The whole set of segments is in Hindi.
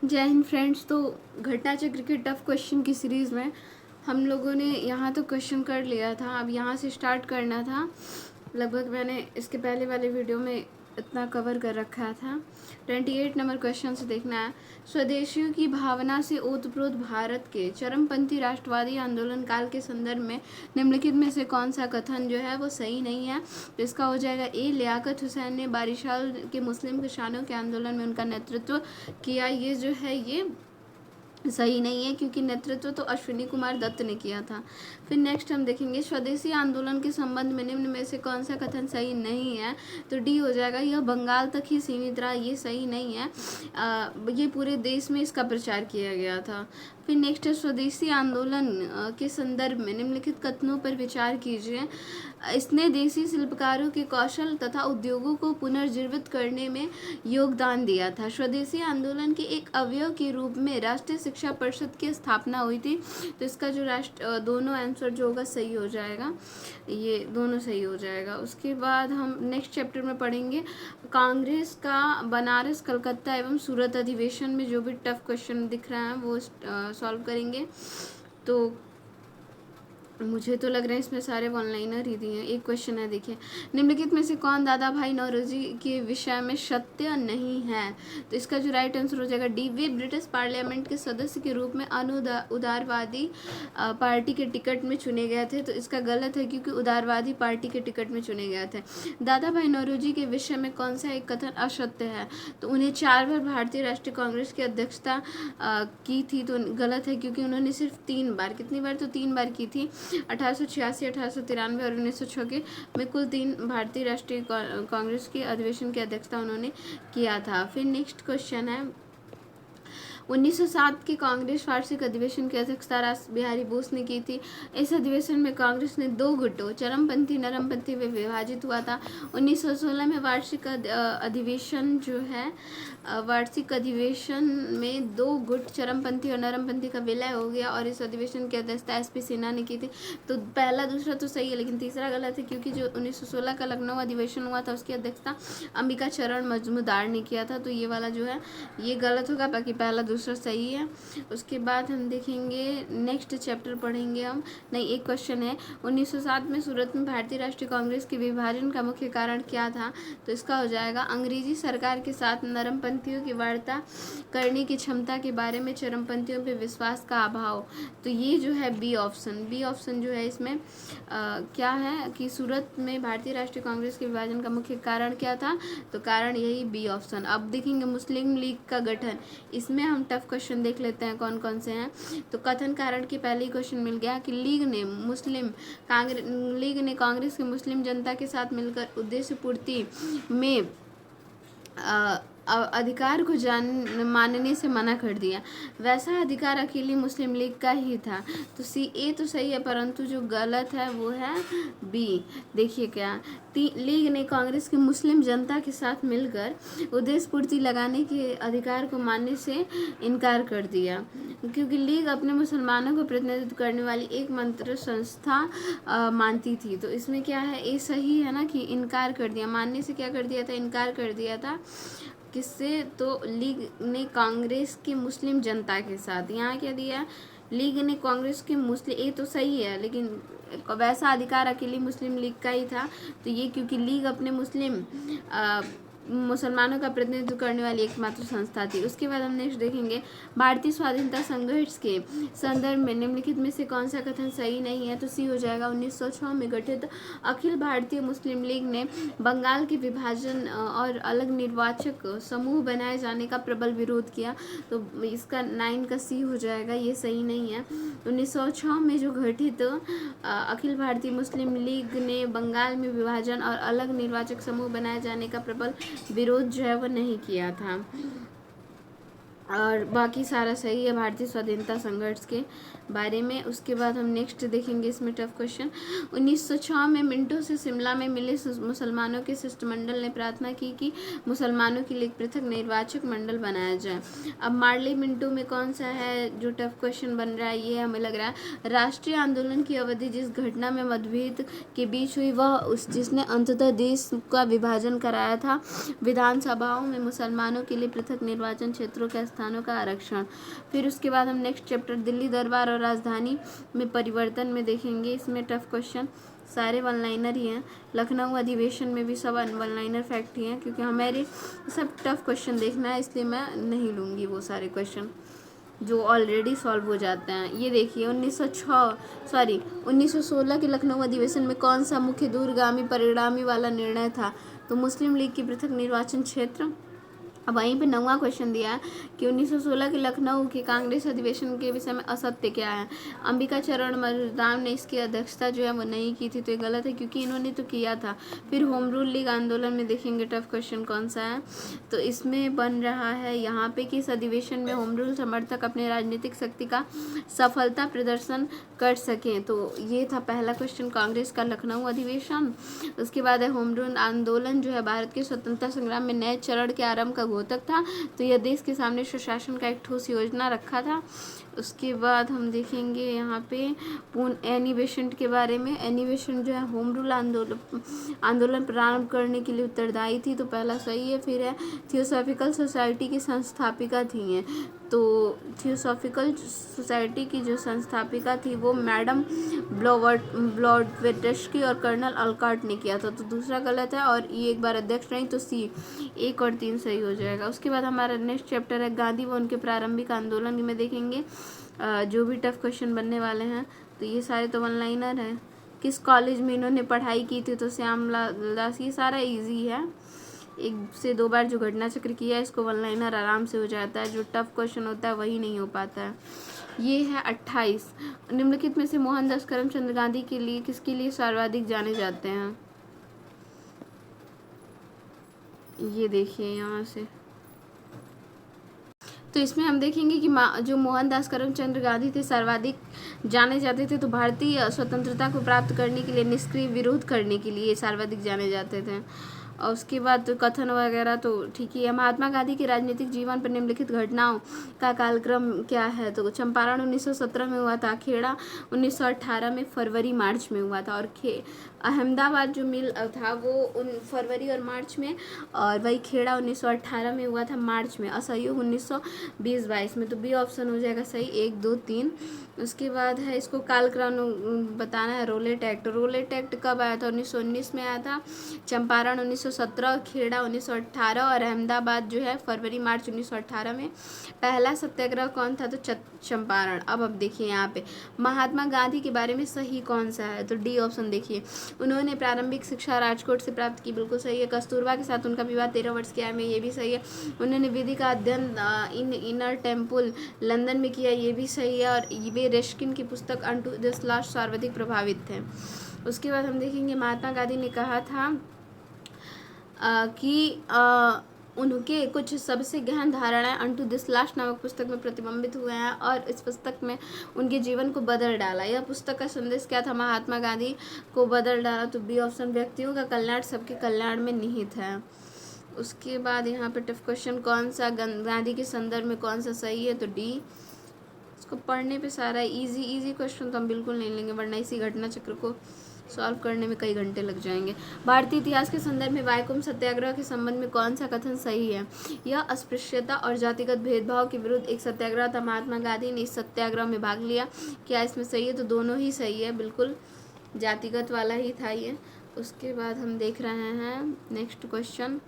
जय हिंद फ्रेंड्स। तो घटना चक्र के टफ क्वेश्चन की सीरीज़ में हम लोगों ने यहाँ तो क्वेश्चन कर लिया था, अब यहाँ से स्टार्ट करना था। लगभग मैंने इसके पहले वाले वीडियो में इतना कवर कर रखा था। 28 नंबर क्वेश्चन से देखना है। स्वदेशियों की भावना से ओतप्रोत भारत के चरमपंथी राष्ट्रवादी आंदोलन काल के संदर्भ में निम्नलिखित में से कौन सा कथन जो है वो सही नहीं है। तो इसका हो जाएगा ए, लियाकत हुसैन ने बारिशाल के मुस्लिम किसानों के आंदोलन में उनका नेतृत्व किया। ये जो है ये सही नहीं है, क्योंकि नेतृत्व तो अश्विनी कुमार दत्त ने किया था। फिर नेक्स्ट हम देखेंगे स्वदेशी आंदोलन के संबंध में निम्न में से कौन सा कथन सही नहीं है। तो डी हो जाएगा, यह बंगाल तक ही सीमित रहा। ये सही नहीं है, ये पूरे देश में इसका प्रचार किया गया था। फिर नेक्स्ट है स्वदेशी आंदोलन के संदर्भ में निम्नलिखित कथनों पर विचार कीजिए। इसने देसी शिल्पकारों के कौशल तथा उद्योगों को पुनर्जीवित करने में योगदान दिया था। स्वदेशी आंदोलन के एक अवयव के रूप में राष्ट्रीय शिक्षा परिषद की स्थापना हुई थी। तो इसका जो दोनों आंसर जो होगा सही हो जाएगा, ये दोनों सही हो जाएगा। उसके बाद हम नेक्स्ट चैप्टर में पढ़ेंगे कांग्रेस का बनारस, कलकत्ता एवं सूरत अधिवेशन में जो भी टफ क्वेश्चन दिख रहा है वो सॉल्व करेंगे। तो मुझे तो लग रहा है इसमें सारे ऑनलाइनर ही दिए हैं। एक क्वेश्चन है, देखिए, निम्नलिखित में से कौन दादा भाई नौरोजी के विषय में सत्य नहीं है। तो इसका जो राइट आंसर हो जाएगा डी, वे ब्रिटिश पार्लियामेंट के सदस्य के रूप में उदारवादी पार्टी के टिकट में चुने गए थे। तो इसका गलत है, क्योंकि उदारवादी पार्टी के टिकट में चुने गए थे। दादा भाई नौरोजी के विषय में कौन सा एक कथन असत्य है। तो उन्हें 4 बार भारतीय राष्ट्रीय कांग्रेस की अध्यक्षता की थी। तो गलत है, क्योंकि उन्होंने सिर्फ 3 बार, कितनी बार, तो 3 बार की थी। 1886, 1893 और 1906 में कुल 3 भारतीय राष्ट्रीय कांग्रेस के अधिवेशन की अध्यक्षता उन्होंने किया था। फिर नेक्स्ट क्वेश्चन है, 1907 के कांग्रेस वार्षिक अधिवेशन की अध्यक्षता रास बिहारी बोस ने की थी। इस अधिवेशन में कांग्रेस ने 2 गुटों चरमपंथी नरमपंथी में विभाजित हुआ था। 1916 में वार्षिक अधिवेशन जो है वार्षिक अधिवेशन में 2 गुट चरमपंथी और नरमपंथी का विलय हो गया और इस अधिवेशन की अध्यक्षता एसपी सिन्हा ने की थी। तो पहला दूसरा तो सही है, लेकिन तीसरा गलत है, क्योंकि जो 1916 का लखनऊ अधिवेशन हुआ था उसकी अध्यक्षता अंबिका चरण मजूमदार ने किया था। तो ये वाला जो है ये गलत होगा, बाकी पहला दूसरा सही है। उसके बाद हम देखेंगे नेक्स्ट चैप्टर पढ़ेंगे हम, नहीं एक क्वेश्चन है, 1907 में सूरत में भारतीय राष्ट्रीय कांग्रेस के विभाजन का मुख्य कारण क्या था। तो इसका हो जाएगा अंग्रेजी सरकार के साथ नरमपंथियों की वार्ता करने की क्षमता के बारे में चरमपंथियों पर विश्वास का अभाव। तो ये जो है बी ऑप्शन जो है इसमें क्या है कि सूरत में भारतीय राष्ट्रीय कांग्रेस के विभाजन का मुख्य कारण क्या था। तो कारण यही बी ऑप्शन। अब देखेंगे मुस्लिम लीग का गठन, इसमें हम टफ क्वेश्चन देख लेते हैं कौन कौन से हैं। तो कथन कारण के पहले ही क्वेश्चन मिल गया कि लीग ने कांग्रेस के मुस्लिम जनता के साथ मिलकर उद्देश्य पूर्ति में अधिकार को मानने से मना कर दिया। वैसा अधिकार अकेली मुस्लिम लीग का ही था। तो ए तो सही है, परंतु जो गलत है वो है बी। देखिए क्या, लीग ने कांग्रेस की मुस्लिम जनता के साथ मिलकर उद्देश्य पूर्ति लगाने के अधिकार को मानने से इनकार कर दिया, क्योंकि लीग अपने मुसलमानों को प्रतिनिधित्व करने वाली एकमात्र संस्था मानती थी। तो इसमें क्या है, ए सही है ना, कि इनकार कर दिया, मानने से क्या कर दिया था, इनकार कर दिया था। किससे, तो लीग ने कांग्रेस की मुस्लिम जनता के साथ। यहाँ क्या दिया, लीग ने कांग्रेस के मुस्लिम, ये तो सही है, लेकिन वैसा अधिकार अकेली मुस्लिम लीग का ही था। तो ये क्योंकि लीग अपने मुसलमानों का प्रतिनिधित्व करने वाली एकमात्र संस्था थी। उसके बाद हम नेक्स्ट देखेंगे भारतीय स्वाधीनता संघर्ष के संदर्भ में निम्नलिखित में से कौन सा कथन सही नहीं है। तो सी हो जाएगा, 1906 में गठित अखिल भारतीय मुस्लिम लीग ने बंगाल के विभाजन और अलग निर्वाचक समूह बनाए जाने का प्रबल विरोध किया। तो इसका 9 का सी हो जाएगा, ये सही नहीं है। 1906 में जो गठित अखिल भारतीय मुस्लिम लीग ने बंगाल में विभाजन और अलग निर्वाचक समूह बनाए जाने का प्रबल विरोध जो है वो नहीं किया था। और बाकी सारा सही है भारतीय स्वाधीनता संघर्ष के बारे में। उसके बाद हम नेक्स्ट देखेंगे इसमें टफ क्वेश्चन, 1906 में मिंटो से शिमला में मिले मुसलमानों के शिष्टमंडल ने प्रार्थना की कि मुसलमानों के लिए एक पृथक निर्वाचक मंडल बनाया जाए। अब मार्ले मिंटो में कौन सा है जो टफ क्वेश्चन बन रहा है, ये हमें लग रहा है राष्ट्रीय आंदोलन की अवधि जिस घटना में मतभेद के बीच हुई वह जिसने अंततः देश का विभाजन कराया था। विधानसभाओं में मुसलमानों के लिए पृथक निर्वाचन क्षेत्रों का स्थानों का आरक्षण। फिर उसके बाद हम नेक्स्ट चैप्टर दिल्ली दरबार और राजधानी में परिवर्तन में देखेंगे। इसमें टफ क्वेश्चन सारे वन लाइनर ही हैं। लखनऊ अधिवेशन में भी सब वन लाइनर फैक्ट ही हैं, क्योंकि हमारे सब टफ क्वेश्चन देखना है, इसलिए मैं नहीं लूँगी वो सारे क्वेश्चन जो ऑलरेडी सॉल्व हो जाते हैं। ये देखिए 1916 के लखनऊ अधिवेशन में कौन सा मुख्य दूरगामी परिणामी वाला निर्णय था? तो मुस्लिम लीग की पृथक निर्वाचन क्षेत्र। अब वहीं पे 9वां क्वेश्चन दिया है कि 1916 के लखनऊ के कांग्रेस अधिवेशन के विषय में असत्य क्या है? अंबिका चरण मजूमदार ने इसकी अध्यक्षता जो है वो नहीं की थी, तो ये गलत है क्योंकि इन्होंने तो किया था। फिर होम रूल लीग आंदोलन में देखेंगे टफ क्वेश्चन कौन सा है, तो इसमें बन रहा है यहाँ पे कि इस अधिवेशन में होम रूल समर्थक अपने राजनीतिक शक्ति का सफलता प्रदर्शन कर सकें। तो ये था पहला क्वेश्चन कांग्रेस का लखनऊ अधिवेशन। उसके बाद है होम रूल आंदोलन जो है भारत के स्वतंत्रता संग्राम में नए चरण के आरंभ का घोतक था, तो यह देश के सामने सुशासन का एक ठोस योजना रखा था। उसके बाद हम देखेंगे यहाँ पे एनी बेसेंट के बारे में। एनी बेसेंट जो है होम रूल आंदोलन प्रारंभ करने के लिए उत्तरदायी थी, तो पहला सही है। फिर है थियोसॉफिकल सोसाइटी की संस्थापिका थी हैं, तो थियोसॉफिकल सोसाइटी की जो संस्थापिका थी वो मैडम ब्लॉडवेटस्की और कर्नल अलकाट ने किया था, तो दूसरा गलत है। और ये एक बार अध्यक्ष नहीं, तो सी 1 और 3 सही हो जाएगा। उसके बाद हमारा नेक्स्ट चैप्टर है गांधी व उनके प्रारंभिक आंदोलन में देखेंगे जो भी टफ क्वेश्चन बनने वाले हैं। तो ये सारे तो वन लाइनर है। किस कॉलेज में इन्होंने पढ़ाई की थी? तो श्यामलाल दास। ये सारा इजी है, 1 से 2 बार जो घटना चक्र किया है इसको वन लाइनर आराम से हो जाता है। जो टफ क्वेश्चन होता है वही नहीं हो पाता है। ये है 28। निम्नलिखित में से मोहनदास करमचंद गांधी के लिए किसके लिए सर्वाधिक जाने जाते हैं? ये देखिए यहाँ से, तो इसमें हम देखेंगे कि जो मोहनदास करमचंद गांधी थे सर्वाधिक जाने जाते थे, तो भारतीय स्वतंत्रता को प्राप्त करने के लिए निष्क्रिय विरोध करने के लिए सर्वाधिक जाने जाते थे। और उसके बाद तो कथन वगैरह तो ठीक ही है। महात्मा गांधी के राजनीतिक जीवन पर निम्नलिखित घटनाओं का कालक्रम क्या है? तो चंपारण 1917 में हुआ था, खेड़ा 1918 में फरवरी मार्च में हुआ था, और अहमदाबाद जो मिल था वो फरवरी और मार्च में, और वही खेड़ा 1918 में हुआ था मार्च में। असहयोग 1920-22 में, तो बी ऑप्शन हो जाएगा सही, 1 2 3। उसके बाद है इसको कालक्रम बताना है। Roulette act. रोलेट एक्ट कब आया था? 1919 में आया था। चंपारण 1917, खेड़ा 1918 और अहमदाबाद जो है फरवरी मार्च 1918 में। पहला सत्याग्रह कौन था? तो चंपारण। अब देखिए यहाँ पे महात्मा गांधी के बारे में सही कौन सा है? तो डी ऑप्शन देखिए। उन्होंने प्रारंभिक शिक्षा राजकोट से प्राप्त की, बिल्कुल सही है। कस्तूरबा के साथ उनका विवाह 13 वर्ष की आयु में, ये भी सही है। उन्होंने विधि का अध्ययन इनर टेम्पल लंदन में किया, ये भी सही है। और वे रेस्किन की पुस्तक अनटू दिस लास्ट सर्वाधिक प्रभावित थे। उसके बाद हम देखेंगे महात्मा गांधी ने कहा था कि उनके कुछ सबसे गहन धारणाएं अनटू दिस लास्ट नामक पुस्तक में प्रतिबिंबित हुए हैं, और इस पुस्तक में उनके जीवन को बदल डाला। यह पुस्तक का संदेश क्या था? महात्मा गांधी को बदल डाला, तो बी ऑप्शन। व्यक्तियों का कल्याण सबके कल्याण में निहित है। उसके बाद यहाँ पे टफ क्वेश्चन कौन सा गांधी के संदर्भ में कौन सा सही है? तो डी। इसको पढ़ने पे सारा इजी क्वेश्चन तो हम बिल्कुल नहीं लेंगे, वरना इसी घटना चक्र को सॉल्व करने में कई घंटे लग जाएंगे। भारतीय इतिहास के संदर्भ में वाइकोम सत्याग्रह के संबंध में कौन सा कथन सही है? यह अस्पृश्यता और जातिगत भेदभाव के विरुद्ध एक सत्याग्रह था। महात्मा गांधी ने इस सत्याग्रह में भाग लिया। क्या इसमें सही है? तो दोनों ही सही है, बिल्कुल जातिगत वाला ही था ये। उसके बाद हम देख रहे हैं नेक्स्ट क्वेश्चन,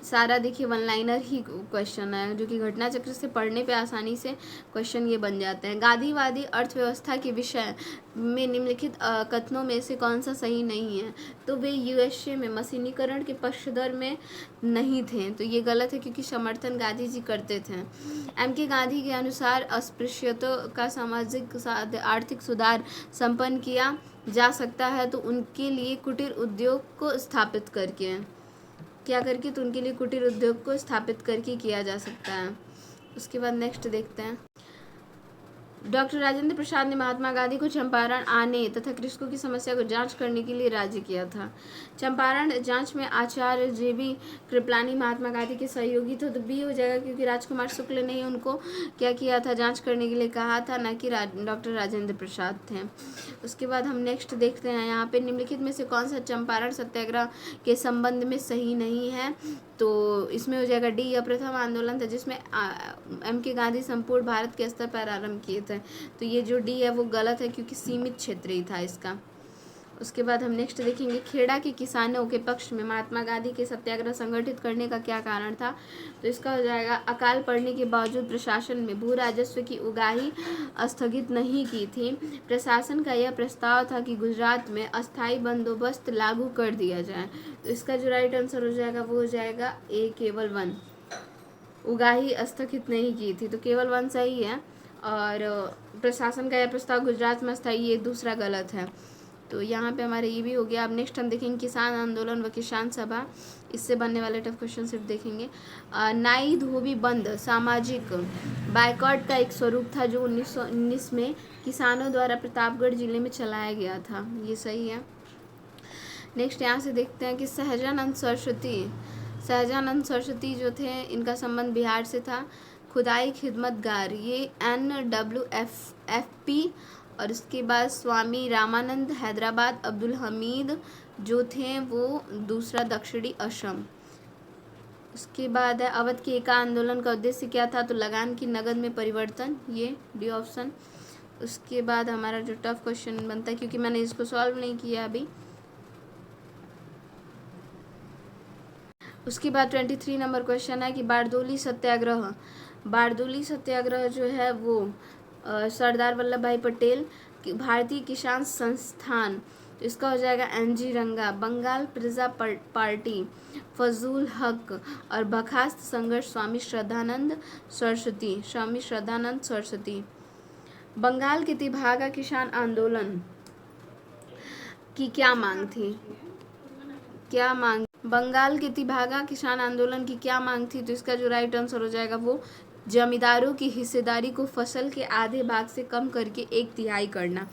सारा देखिए वन लाइनर ही क्वेश्चन है, जो कि घटना चक्र से पढ़ने पे आसानी से क्वेश्चन ये बन जाते हैं। गांधीवादी अर्थव्यवस्था के विषय में निम्नलिखित कथनों में से कौन सा सही नहीं है? तो वे यूएसए में मशीनीकरण के पक्षधर में नहीं थे, तो ये गलत है क्योंकि समर्थन गांधी जी करते थे। एम.के. गांधी के अनुसार अस्पृश्यता का सामाजिक आर्थिक सुधार संपन्न किया जा सकता है, तो उनके लिए कुटीर उद्योग को स्थापित करके क्या करके? तो उनके लिए कुटीर उद्योग को स्थापित करके किया जा सकता है। उसके बाद नेक्स्ट देखते हैं। डॉक्टर राजेंद्र प्रसाद ने महात्मा गांधी को चंपारण आने तथा कृषकों की समस्या को जांच करने के लिए राजी किया था। चंपारण जांच में आचार्य जेबी कृपलानी महात्मा गांधी के सहयोगी थे, तो बी हो जाएगा क्योंकि राजकुमार शुक्ल ने उनको क्या किया था? जांच करने के लिए कहा था, न कि डॉक्टर राजेंद्र प्रसाद थे। उसके बाद हम नेक्स्ट देखते हैं यहाँ पे निम्नलिखित में से कौन सा चंपारण सत्याग्रह के संबंध में सही नहीं है? तो इसमें हो जाएगा डी। यह प्रथम आंदोलन था जिसमें एम के गांधी संपूर्ण भारत के स्तर पर आरंभ किए थे। तो ये जो डी है वो गलत है क्योंकि सीमित क्षेत्रीय था इसका। उसके बाद हम नेक्स्ट देखेंगे, खेड़ा के किसानों के पक्ष में महात्मा गांधी के सत्याग्रह संगठित करने का क्या कारण था। तो इसका हो जाएगा अकाल पड़ने के बावजूद प्रशासन में भू राजस्व की उगाही स्थगित नहीं की थी। प्रशासन का यह प्रस्ताव था कि गुजरात में अस्थायी बंदोबस्त लागू कर दिया जाए। तो इसका जो राइट आंसर हो जाएगा वो हो जाएगा ए, केवल 1। उगाही स्थगित नहीं की थी, तो केवल 1 सही है। और प्रशासन का यह प्रस्ताव गुजरात में अस्थायी, ये दूसरा गलत है। तो यहाँ पे हमारे ये भी हो गया। अब नेक्स्ट हम देखेंगे किसान आंदोलन व किसान सभा, इससे बनने वाले टफ क्वेश्चन सिर्फ देखेंगे। नाई धोबी बंद सामाजिक बाइकॉट का एक स्वरूप था जो 1919 में किसानों द्वारा प्रतापगढ़ जिले में चलाया गया था, ये सही है। नेक्स्ट यहाँ से देखते हैं कि सहजानंद सरस्वती जो थे इनका संबंध बिहार से था। खुदाई खिदमतगार ये NWFP। और इसके बाद स्वामी रामानंद हैदराबाद, अब्दुल हमीद जो थे वो दूसरा दक्षिणी असम। उसके बाद है अवध के एका आंदोलन का उद्देश्य क्या था। तो लगान की नगद में परिवर्तन, ये डी ऑप्शन। उसके बाद हमारा जो टफ क्वेश्चन बनता है क्योंकि मैंने इसको सॉल्व नहीं किया अभी। उसके बाद 23 नंबर क्वेश्चन है कि बारदोली सत्याग्रह जो है वो सरदार वल्लभ भाई पटेल भारतीय किसान संस्थान, तो इसका हो जाएगा NG रंगा। बंगाल प्रजा पार्टी फजूल हक और बर्खास्त संघर्ष स्वामी श्रद्धानंद सरस्वती। बंगाल के तिभागा किसान आंदोलन की क्या मांग थी। बंगाल के तिभागा किसान आंदोलन की क्या मांग थी। तो इसका जो राइट आंसर हो जाएगा वो जमींदारों की हिस्सेदारी को फसल के आधे भाग से कम करके 1/3 करना,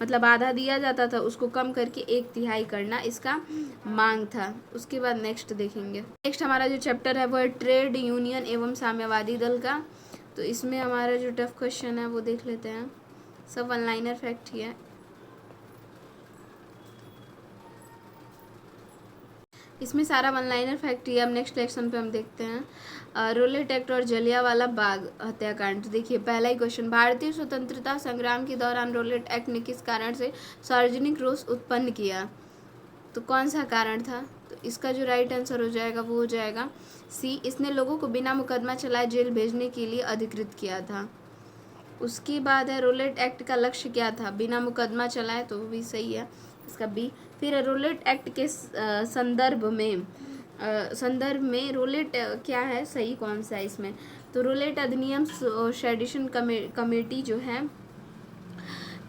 मतलब आधा दिया जाता था उसको कम करके 1/3 करना, इसका मांग था। उसके बाद नेक्स्ट देखेंगे। नेक्स्ट हमारा जो चैप्टर है वो है ट्रेड यूनियन एवं साम्यवादी दल का। तो इसमें हमारा जो टफ क्वेश्चन है वो देख लेते हैं, सब वन लाइनर फैक्ट ही है। इसमें सारा वन लाइनर फैक्ट ही है। अब नेक्स्ट लेक्शन पे हम देखते हैं रोलेट एक्ट और जलियांवाला बाग हत्याकांड। देखिए पहला ही क्वेश्चन, भारतीय स्वतंत्रता संग्राम के दौरान रोलेट एक्ट ने किस कारण से सार्वजनिक रोष उत्पन्न किया। तो कौन सा कारण था। तो इसका जो राइट आंसर हो जाएगा वो हो जाएगा सी, इसने लोगों को बिना मुकदमा चलाए जेल भेजने के लिए अधिकृत किया था। उसके बाद है रोलेट एक्ट का लक्ष्य क्या था, बिना मुकदमा चलाए, तो वो भी सही है, इसका बी। फिर रोलेट एक्ट के संदर्भ में रोलेट क्या है, सही कौन सा है इसमें। तो रोलेट अधिनियम सेडिशन कमेटी जो है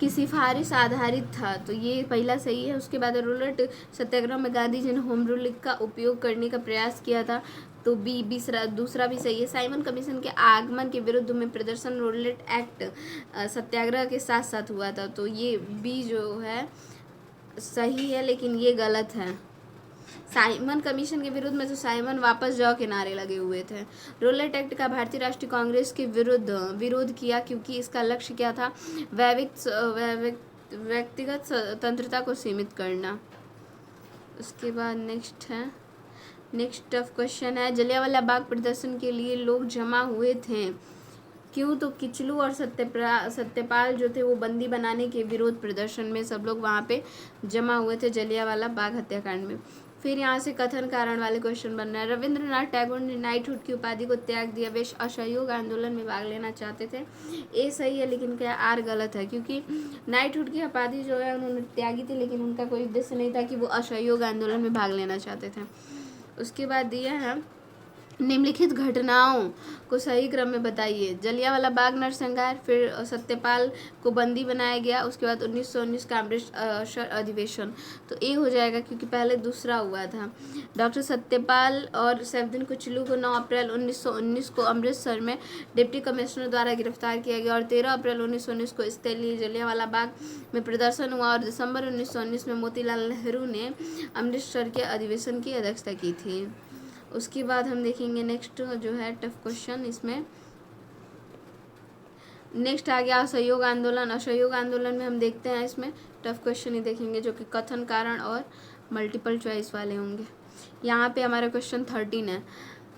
की सिफारिश आधारित था, तो ये पहला सही है। उसके बाद रोलेट सत्याग्रह में गांधी जी ने होम रूल का उपयोग करने का प्रयास किया था, तो बी दूसरा भी सही है। साइमन कमीशन के आगमन के विरुद्ध में प्रदर्शन रोलेट एक्ट सत्याग्रह के साथ साथ हुआ था, तो ये बी जो है सही है, लेकिन ये गलत है। साइमन कमीशन के विरुद्ध में तो साइमन वापस जाओ के नारे लगे हुए थे। रोलेट एक्ट का भारतीय राष्ट्रीय कांग्रेस के विरोध किया क्योंकि इसका लक्ष्य क्या था, व्यक्तिगत स्वतंत्रता को सीमित करना। उसके बाद नेक्स्ट टफ क्वेश्चन है, जलियांवाला बाग प्रदर्शन के लिए लोग जमा हुए थे क्यों। तो किचलू और सत्यपाल जो थे वो बंदी बनाने के विरोध प्रदर्शन में सब लोग वहाँ पे जमा हुए थे जलियांवाला बाग हत्याकांड में। फिर यहाँ से कथन कारण वाले क्वेश्चन बन रहा है। रविंद्रनाथ टैगोर ने नाइटहुड की उपाधि को त्याग दिया, वे असहयोग आंदोलन में भाग लेना चाहते थे, ए सही है, लेकिन क्या आर गलत है, क्योंकि नाइटहुड की उपाधि जो है उन्होंने त्यागी थी, लेकिन उनका कोई उद्देश्य नहीं था कि वो असहयोग आंदोलन में भाग लेना चाहते थे। उसके बाद दिया है निम्नलिखित घटनाओं को सही क्रम में बताइए। जलियांवाला बाग नरसंहार, फिर सत्यपाल को बंदी बनाया गया, उसके बाद 1919 का अमृतसर अधिवेशन, तो ए हो जाएगा क्योंकि पहले दूसरा हुआ था। डॉक्टर सत्यपाल और सैफुद्दीन कुचलू को 9 अप्रैल 1919 को अमृतसर में डिप्टी कमिश्नर द्वारा गिरफ्तार किया गया और 13 अप्रैल 1919 को इसके लिए जलियांवाला बाग में प्रदर्शन हुआ और दिसंबर 1919 में मोतीलाल नेहरू ने अमृतसर के अधिवेशन की अध्यक्षता की थी। उसके बाद हम देखेंगे नेक्स्ट जो है टफ क्वेश्चन, इसमें नेक्स्ट आ गया असहयोग आंदोलन। असहयोग आंदोलन में हम देखते हैं इसमें टफ क्वेश्चन ही देखेंगे जो कि कथन कारण और मल्टीपल चॉइस वाले होंगे। यहाँ पे हमारा क्वेश्चन 13 है।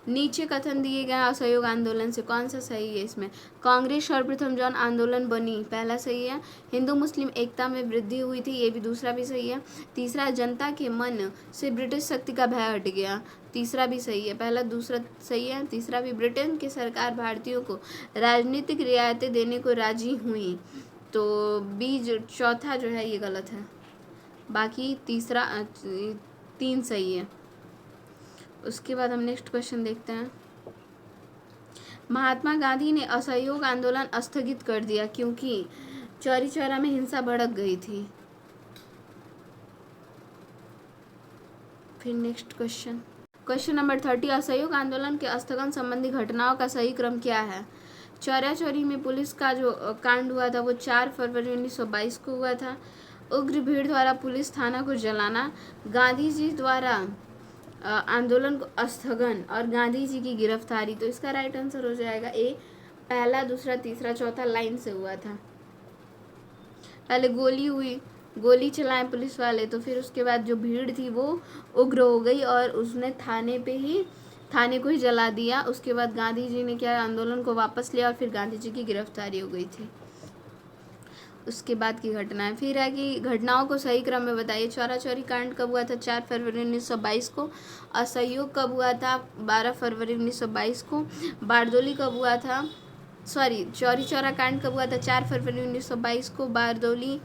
नीचे कथन दिए गए असहयोग आंदोलन से कौन सा सही है? इसमें कांग्रेस सर्वप्रथम जन आंदोलन बनी, पहला सही है। हिंदू मुस्लिम एकता में वृद्धि हुई थी, ये भी दूसरा भी सही है। तीसरा, जनता के मन से ब्रिटिश शक्ति का भय हट गया, तीसरा भी सही है। पहला दूसरा सही है, तीसरा भी। ब्रिटेन की सरकार भारतीयों को राजनीतिक रियायतें देने को राजी हुई, तो बी जो चौथा जो है ये गलत है। बाकी तीसरा 3 सही है। उसके बाद हम नेक्स्ट क्वेश्चन देखते हैं। महात्मा गांधी ने असहयोग आंदोलन स्थगित कर दिया क्योंकि चौरी चौरा में हिंसा भड़क गई थी। फिर नेक्स्ट क्वेश्चन नंबर 30, असहयोग आंदोलन के स्थगन संबंधी घटनाओं का सही क्रम क्या है? चौरा चौरी में पुलिस का जो कांड हुआ था वो 4 फरवरी 1922 को हुआ था। उग्र भीड़ द्वारा पुलिस थाना को जलाना, गांधी जी द्वारा आंदोलन को स्थगन और गांधी जी की गिरफ्तारी। तो इसका राइट आंसर हो जाएगा ए, पहला दूसरा तीसरा चौथा लाइन से हुआ था। पहले गोली हुई, गोली चलाए पुलिस वाले, तो फिर उसके बाद जो भीड़ थी वो उग्र हो गई और उसने थाने को ही जला दिया। उसके बाद गांधी जी ने क्या आंदोलन को वापस लिया और फिर गांधी जी की गिरफ्तारी हो गई थी। उसके बाद की घटनाएं फिर है कि घटनाओं को सही क्रम में बताइए। चौरा चौरी कांड कब हुआ था? 4 फरवरी 1922 को। असहयोग कब हुआ था? 12 फरवरी 1922 को। बारदोली कब हुआ था? चौरी चौरा कांड कब हुआ था? 4 फरवरी 1922 को। बारदोली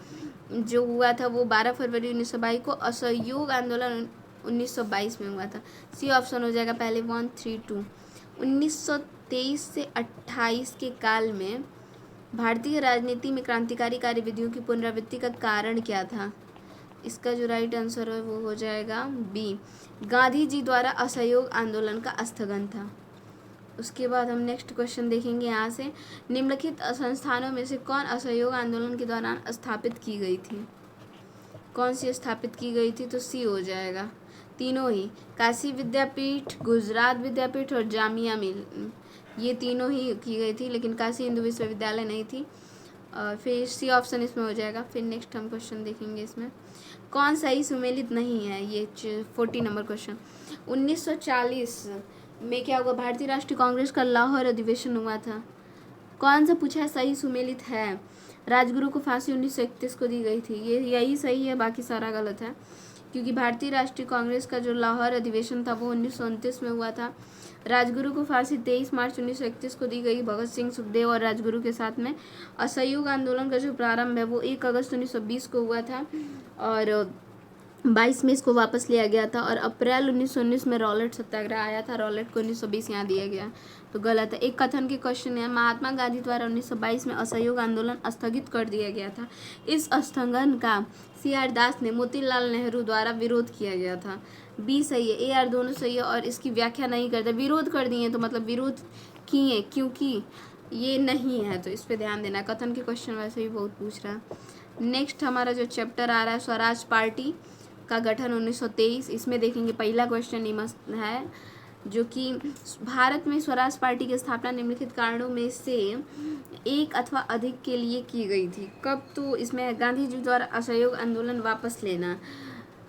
जो हुआ था वो 12 फरवरी 1922 को। असहयोग आंदोलन 1922 में हुआ था। सी ऑप्शन हो जाएगा पहले 1, 3, 2। 1923 से 28 के काल में भारतीय राजनीति में क्रांतिकारी कार्यविधियों की पुनरावृत्ति का कारण क्या था? इसका जो राइट आंसर है वो हो जाएगा बी, गांधी जी द्वारा असहयोग आंदोलन का स्थगन था। उसके बाद हम नेक्स्ट क्वेश्चन देखेंगे यहाँ से। निम्नलिखित संस्थानों में से कौन असहयोग आंदोलन के दौरान स्थापित की गई थी? कौन सी स्थापित की गई थी? तो सी हो जाएगा, तीनों ही। काशी विद्यापीठ, गुजरात विद्यापीठ और जामिया मिल, ये तीनों ही की गई थी, लेकिन काशी हिंदू विश्वविद्यालय नहीं थी। फिर सी ऑप्शन इसमें हो जाएगा। फिर नेक्स्ट हम क्वेश्चन देखेंगे इसमें कौन सही सुमेलित नहीं है, ये 40 नंबर क्वेश्चन। 1940 में क्या हुआ? भारतीय राष्ट्रीय कांग्रेस का लाहौर अधिवेशन हुआ था। कौन सा पूछा है सही सुमेलित है? राजगुरु को फांसी 1931 को दी गई थी, ये यही सही है, बाकी सारा गलत है, क्योंकि भारतीय राष्ट्रीय कांग्रेस का जो लाहौर अधिवेशन था वो 1929 में हुआ था। राजगुरु को फांसी 23 मार्च 1931 को दी गई भगत सिंह, सुखदेव और राजगुरु के साथ में। असहयोग आंदोलन का जो प्रारंभ है वो 1 अगस्त 1920 को हुआ था और 22 में इसको वापस लिया गया था और अप्रैल 1919 में रॉलेट सत्याग्रह आया था। रॉलेट को 1920 यहाँ दिया गया, तो गलत है। एक कथन के क्वेश्चन है, महात्मा गांधी द्वारा 1922 में असहयोग आंदोलन स्थगित कर दिया गया था। इस स्थगन का CR दास ने मोतीलाल नेहरू द्वारा विरोध किया गया था। बी सही है, ए आर दोनों सही है और इसकी व्याख्या नहीं करते। विरोध कर दिए तो मतलब विरोध किए, क्योंकि ये नहीं है, तो इस पर ध्यान देना। कथन के क्वेश्चन वैसे भी बहुत पूछ रहा है। नेक्स्ट हमारा जो चैप्टर आ रहा है स्वराज पार्टी का गठन 1923, इसमें देखेंगे पहला क्वेश्चन निम्न है जो कि भारत में स्वराज पार्टी की स्थापना निम्नलिखित कारणों में से एक अथवा अधिक के लिए की गई थी। कब? तो इसमें गांधी जी द्वारा असहयोग आंदोलन वापस लेना,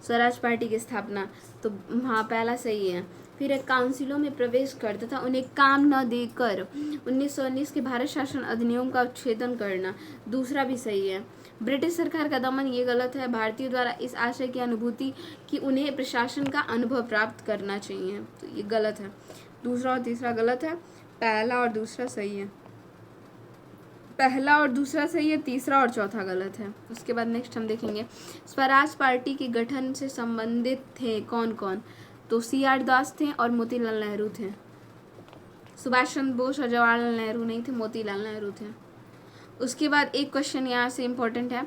स्वराज पार्टी की स्थापना, तो हाँ पहला सही है। फिर एक काउंसिलों में प्रवेश कर तथा उन्हें काम न देकर 1919 के भारत शासन अधिनियम का उच्छेदन करना, दूसरा भी सही है। ब्रिटिश सरकार का दमन, ये गलत है। भारतीयों द्वारा इस आशय की अनुभूति कि उन्हें प्रशासन का अनुभव प्राप्त करना चाहिए, तो ये गलत है। दूसरा और तीसरा गलत है, पहला और दूसरा सही है। पहला और दूसरा सही है, तीसरा और चौथा गलत है। उसके बाद नेक्स्ट हम देखेंगे स्वराज पार्टी के गठन से संबंधित थे कौन कौन? तो CR दास थे और मोतीलाल नेहरू थे। सुभाष चंद्र बोस और जवाहरलाल नेहरू नहीं थे, मोतीलाल नेहरू थे। उसके बाद एक क्वेश्चन यहाँ से इम्पोर्टेंट है,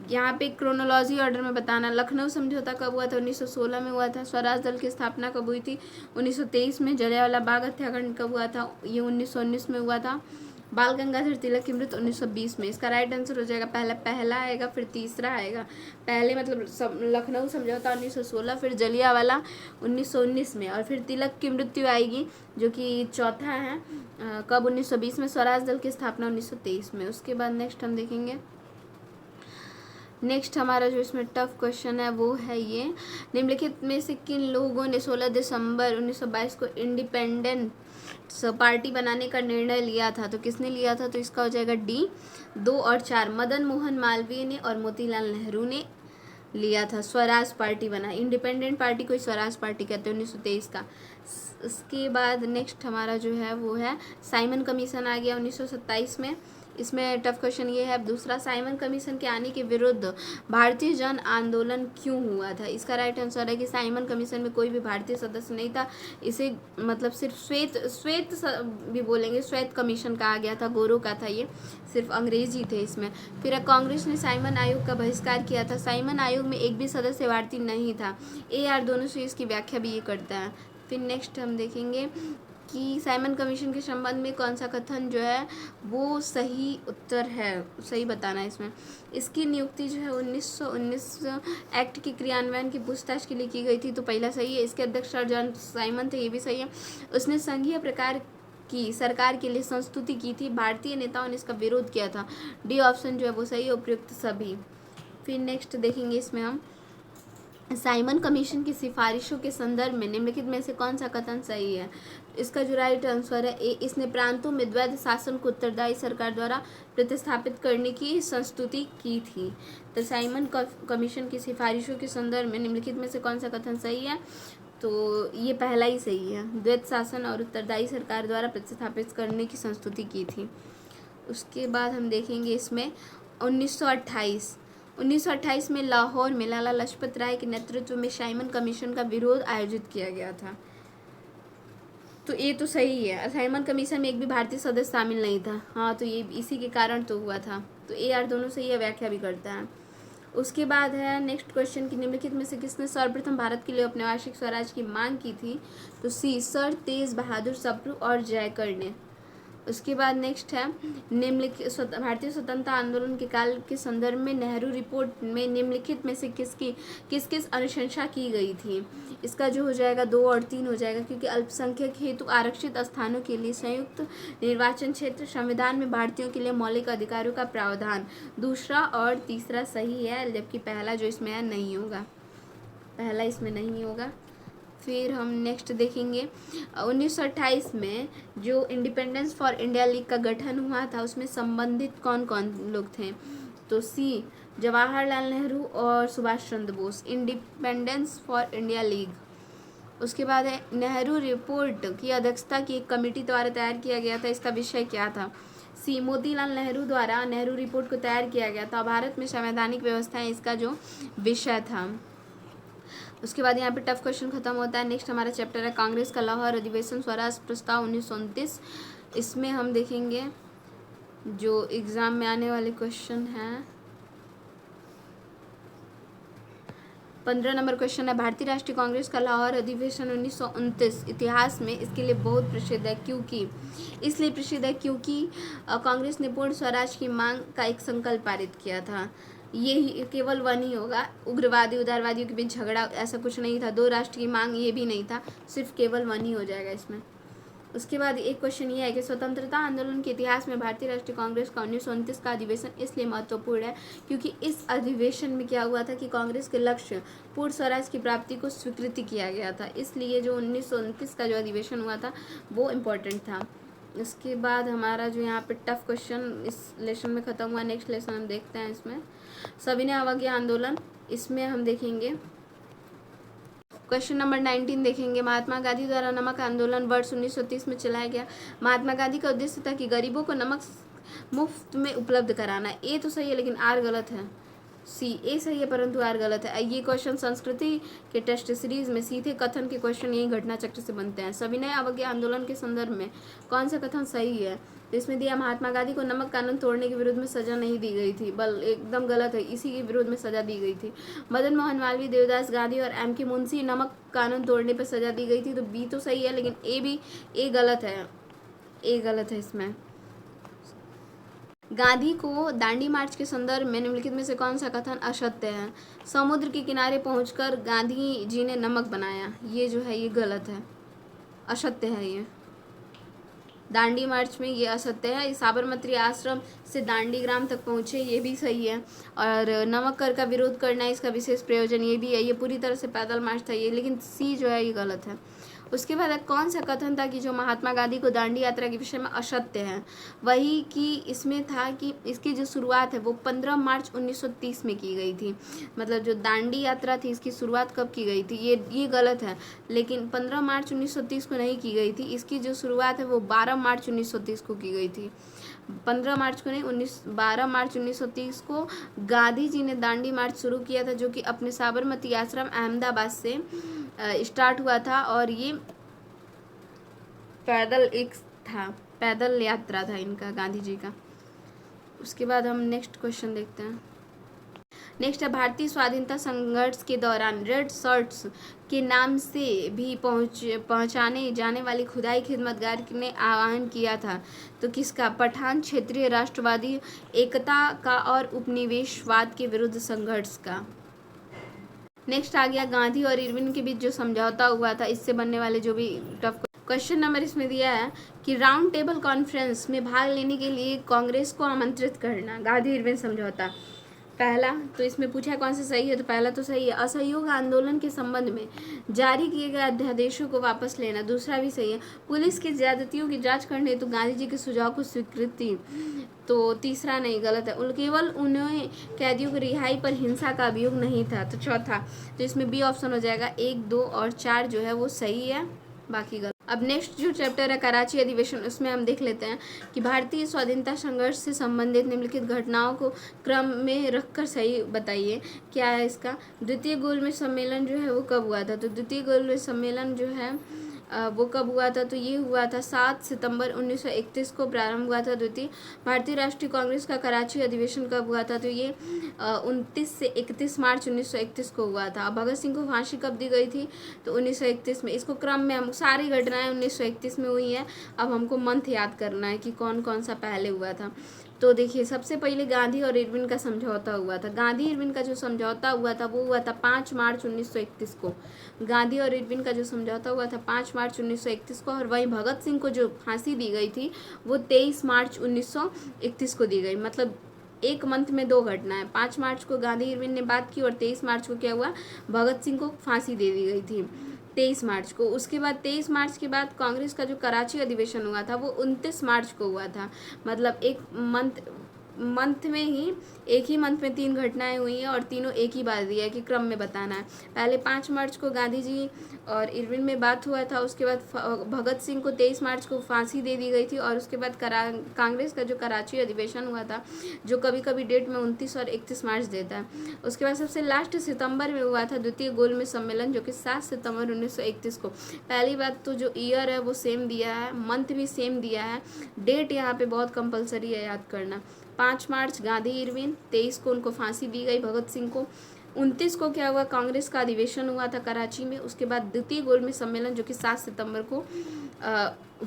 यहाँ पे क्रोनोलॉजी ऑर्डर में बताना। लखनऊ समझौता कब हुआ था? 1916 में हुआ था। स्वराज दल की स्थापना कब हुई थी? 1923 में। जलियांवाला बाग हत्याकांड कब हुआ था? ये 1919 में हुआ था। बाल गंगाधर तिलक की मृत्यु 1920 में। इसका राइट आंसर हो जाएगा पहला आएगा, फिर तीसरा आएगा। पहले मतलब लखनऊ समझौता 1916, फिर जलियांवाला 1919 में, और फिर तिलक की मृत्यु आएगी जो कि चौथा है। कब? 1920 में। स्वराज दल की स्थापना 1923 में। उसके बाद नेक्स्ट हम देखेंगे नेक्स्ट हमारा जो इसमें टफ क्वेश्चन है वो है ये, निम्नलिखित में से किन लोगों ने 16 दिसंबर 1922 को इंडिपेंडेंस पार्टी बनाने का निर्णय लिया था? तो किसने लिया था? तो इसका हो जाएगा डी 2 और 4, मदन मोहन मालवीय ने और मोतीलाल नेहरू ने लिया था। स्वराज पार्टी बना, इंडिपेंडेंट पार्टी को स्वराज पार्टी कहते हैं 1923 का। उसके बाद नेक्स्ट हमारा जो है वो है साइमन कमीशन आ गया 1927 में। इसमें टफ क्वेश्चन ये है दूसरा, साइमन कमीशन के आने के विरुद्ध भारतीय जन आंदोलन क्यों हुआ था? इसका राइट आंसर है कि साइमन कमीशन में कोई भी भारतीय सदस्य नहीं था। इसे मतलब सिर्फ श्वेत भी बोलेंगे, श्वेत कमीशन कहा गया था, गोरों का था ये, सिर्फ अंग्रेजी थे इसमें। फिर कांग्रेस ने साइमन आयोग का बहिष्कार किया था। साइमन आयोग में एक भी सदस्य भारतीय नहीं था। AR दोनों से इसकी व्याख्या भी ये करता है। फिर नेक्स्ट हम देखेंगे कि साइमन कमीशन के संबंध में कौन सा कथन जो है वो सही उत्तर है, सही बताना है इसमें। इसकी नियुक्ति जो है 1919 एक्ट के क्रियान्वयन की पूछताछ के लिए की गई थी, तो पहला सही है। इसके अध्यक्ष सर जॉन साइमन थे, ये भी सही है। उसने संघीय प्रकार की सरकार के लिए संस्तुति की थी। भारतीय नेताओं ने इसका विरोध किया था। डी ऑप्शन जो है वो सही है, उपयुक्त सभी। फिर नेक्स्ट देखेंगे इसमें हम साइमन कमीशन की सिफारिशों के संदर्भ में निम्नलिखित में से कौन सा कथन सही है? इसका जो राइट आंसर है ए, इसने प्रांतों में द्वैध शासन को उत्तरदायी सरकार द्वारा प्रतिस्थापित करने की संस्तुति की थी। तो साइमन कमीशन की सिफारिशों के संदर्भ में निम्नलिखित में से कौन सा कथन सही है? तो ये पहला ही सही है, द्वैध शासन और उत्तरदायी सरकार द्वारा प्रतिस्थापित करने की संस्तुति की थी। उसके बाद हम देखेंगे इसमें 1928 में लाहौर में लाला लजपत राय के नेतृत्व में साइमन कमीशन का विरोध आयोजित किया गया था। तो ये तो सही है, साइमन कमीशन में एक भी भारतीय सदस्य शामिल नहीं था। हाँ, तो ये इसी के कारण तो हुआ था। तो AR दोनों सही है, व्याख्या भी करता है। उसके बाद है नेक्स्ट क्वेश्चन कि निम्नलिखित में से किसने सर्वप्रथम भारत के लिए औपनिवेशिक स्वराज की मांग की थी? तो सी सर तेज बहादुर सप्रू और जयकर ने। उसके बाद नेक्स्ट है निम्नलिखित भारतीय स्वतंत्रता आंदोलन के काल के संदर्भ में नेहरू रिपोर्ट में निम्नलिखित में से किस किस अनुशंसा की गई थी? इसका जो हो जाएगा 2 और 3 हो जाएगा, क्योंकि अल्पसंख्यक हेतु आरक्षित स्थानों के लिए संयुक्त निर्वाचन क्षेत्र, संविधान में भारतीयों के लिए मौलिक अधिकारों का प्रावधान। दूसरा और तीसरा सही है, जबकि पहला जो इसमें है नहीं होगा, पहला इसमें नहीं होगा। फिर हम नेक्स्ट देखेंगे 1928 में जो इंडिपेंडेंस फॉर इंडिया लीग का गठन हुआ था उसमें संबंधित कौन कौन लोग थे? तो सी जवाहरलाल नेहरू और Subhash Chandra Bose, independence for India league. उसके बाद है नेहरू रिपोर्ट की अध्यक्षता की एक कमेटी द्वारा तैयार किया गया था, इसका विषय क्या था? सी मोतीलाल नेहरू द्वारा नेहरू रिपोर्ट को तैयार किया गया था, भारत में संवैधानिक व्यवस्थाएं इसका जो विषय था। उसके बाद यहाँ पे टफ क्वेश्चन खत्म होता है। नेक्स्ट हमारा चैप्टर है कांग्रेस का लाहौर अधिवेशन स्वराज प्रस्ताव 1929। इसमें हम देखेंगे जो एग्ज़ाम में आने वाले क्वेश्चन हैं। 15 नंबर क्वेश्चन है भारतीय राष्ट्रीय कांग्रेस का लाहौर अधिवेशन 1929 इतिहास में इसके लिए बहुत प्रसिद्ध है, क्योंकि इसलिए प्रसिद्ध है क्योंकि कांग्रेस ने पूर्ण स्वराज की मांग का एक संकल्प पारित किया था। ये केवल वन ही होगा, उग्रवादी उदारवादियों के बीच झगड़ा ऐसा कुछ नहीं था, 2 राष्ट्र की मांग ये भी नहीं था, सिर्फ केवल वन ही हो जाएगा इसमें। उसके बाद एक क्वेश्चन ये है कि स्वतंत्रता आंदोलन के इतिहास में भारतीय राष्ट्रीय कांग्रेस का 1929 का अधिवेशन इसलिए महत्वपूर्ण है क्योंकि इस अधिवेशन में क्या हुआ था कि कांग्रेस के लक्ष्य पूर्ण स्वराज की प्राप्ति को स्वीकृति किया गया था, इसलिए जो 1929 का जो अधिवेशन हुआ था वो इम्पोर्टेंट था। उसके बाद हमारा जो यहाँ पे टफ क्वेश्चन इस लेसन में ख़त्म हुआ। नेक्स्ट लेसन हम देखते हैं इसमें सविनय अवज्ञा आंदोलन। इसमें हम देखेंगे क्वेश्चन नंबर 19 देखेंगे महात्मा गांधी द्वारा नमक आंदोलन वर्ष 1930 में चलाया गया। महात्मा गांधी का उद्देश्य था कि गरीबों को नमक मुफ्त में उपलब्ध कराना। ए तो सही है लेकिन आर गलत है। सी ए सही है परंतु आर गलत है। ये क्वेश्चन संस्कृति के टेस्ट सीरीज में सीधे कथन के क्वेश्चन यही घटना चक्र से बनते हैं। सविनय अवज्ञा आंदोलन के संदर्भ में कौन सा कथन सही है? तो इसमें दिया महात्मा गांधी को नमक कानून तोड़ने के विरोध में सजा नहीं दी गई थी, बल एकदम गलत है, इसी के विरोध में सजा दी गई थी। मदन मोहन मालवीय, देवदास गांधी और M.K. मुंशी नमक कानून तोड़ने पर सजा दी गई थी, तो बी तो सही है लेकिन ए गलत है, ए गलत है इसमें। गांधी को दांडी मार्च के संदर्भ में निम्नलिखित में से कौन सा कथन असत्य है? समुद्र के किनारे पहुंचकर गांधी जी ने नमक बनाया, ये जो है ये गलत है, असत्य है ये। दांडी मार्च में ये असत्य है। साबरमती आश्रम से दांडी ग्राम तक पहुँचे, ये भी सही है। और नमक कर का विरोध करना इसका विशेष प्रयोजन, ये भी है। ये पूरी तरह से पैदल मार्च था ये, लेकिन सी जो है ये गलत है। उसके बाद कौन सा कथन था कि जो महात्मा गांधी को दांडी यात्रा के विषय में असत्य है? वही कि इसमें था कि इसकी जो शुरुआत है वो 15 मार्च 1930 में की गई थी। मतलब जो दांडी यात्रा थी इसकी शुरुआत कब की गई थी? ये गलत है, लेकिन 15 मार्च 1930 को नहीं की गई थी। इसकी जो शुरुआत है वो 12 मार्च 1930 को की गई थी। 15 मार्च को नहीं, 12 मार्च 1930 को गांधी जी ने दांडी मार्च शुरू किया था, जो कि अपने साबरमती आश्रम अहमदाबाद से स्टार्ट हुआ था। और ये पैदल यात्रा था इनका, गांधी जी का। उसके बाद हम नेक्स्ट क्वेश्चन देखते हैं। नेक्स्ट है, भारतीय स्वाधीनता संघर्ष के दौरान रेड शर्ट्स के नाम से भी पहचाने जाने वाली खुदाई खिदमतगार ने आह्वान किया था तो किसका? पठान क्षेत्रीय राष्ट्रवादी एकता का और उपनिवेशवाद के विरुद्ध संघर्ष का। नेक्स्ट आ गया, गांधी और इरविन के बीच जो समझौता हुआ था, इससे बनने वाले जो भी टफ क्वेश्चन नंबर इसमें दिया है कि राउंड टेबल कॉन्फ्रेंस में भाग लेने के लिए कांग्रेस को आमंत्रित करना, गांधी इरविन समझौता। पहला तो इसमें पूछा है कौन सा सही है, तो पहला तो सही है। असहयोग आंदोलन के संबंध में जारी किए गए अध्यादेशों को वापस लेना, दूसरा भी सही है। पुलिस की ज्यादतियों की जांच करने तो गांधी जी के सुझाव को स्वीकृति, तो तीसरा नहीं, गलत है। केवल उन्हें कैदियों की रिहाई पर हिंसा का अभियोग नहीं था, तो चौथा। तो इसमें बी ऑप्शन हो जाएगा। 1, 2 और 4 जो है वो सही है, बाकी गलत। अब नेक्स्ट जो चैप्टर है कराची अधिवेशन, उसमें हम देख लेते हैं कि भारतीय स्वाधीनता संघर्ष से संबंधित निम्नलिखित घटनाओं को क्रम में रखकर सही बताइए। क्या है इसका? द्वितीय गोलमेज सम्मेलन जो है वो कब हुआ था? तो द्वितीय गोलमेज सम्मेलन जो है वो कब हुआ था? तो ये हुआ था 7 सितंबर 1931 को प्रारंभ हुआ था द्वितीय। भारतीय राष्ट्रीय कांग्रेस का कराची अधिवेशन कब हुआ था? तो ये 29 से 31 मार्च 1931 को हुआ था। भगत सिंह को फांसी कब दी गई थी? तो 1931 में। इसको क्रम में हम सारी घटनाएं 1931 में हुई हैं। अब हमको मंथ याद करना है कि कौन कौन सा पहले हुआ था। तो देखिए, सबसे पहले गांधी और इरविन का समझौता हुआ था। गांधी इरविन का जो समझौता हुआ था वो हुआ था 5 मार्च 1931 को। गांधी और इरविन का जो समझौता हुआ था 5 मार्च 1931 को। और वहीं भगत सिंह को जो फांसी दी गई थी वो 23 मार्च 1931 को दी गई। मतलब एक मंथ में 2 घटनाएं। 5 मार्च को गांधी इरविन ने बात की और 23 मार्च को क्या हुआ? भगत सिंह को फांसी दे दी गई थी 23 मार्च को। उसके बाद 23 मार्च के बाद कांग्रेस का जो कराची अधिवेशन हुआ था वो 29 मार्च को हुआ था। मतलब एक मंथ में ही, एक ही मंथ में 3 घटनाएं हुई हैं और तीनों एक ही बात दिया है कि क्रम में बताना है। पहले 5 मार्च को गांधी जी और इरविन में बात हुआ था। उसके बाद भगत सिंह को 23 मार्च को फांसी दे दी गई थी। और उसके बाद कांग्रेस का जो कराची अधिवेशन हुआ था, जो कभी कभी डेट में 29 और 31 मार्च देता है। उसके बाद सबसे लास्ट सितंबर में हुआ था द्वितीय गोलमेज सम्मेलन, जो कि 7 सितंबर 1931 को। पहली बात तो जो ईयर है वो सेम दिया है, मंथ भी सेम दिया है, डेट यहाँ पे बहुत कंपलसरी है याद करना। 5 मार्च गांधी इरविन, 23 को उनको फांसी दी गई भगत सिंह को। 29 को क्या हुआ? कांग्रेस का अधिवेशन हुआ था कराची में। उसके बाद द्वितीय गोलमेज सम्मेलन जो कि 7 सितंबर को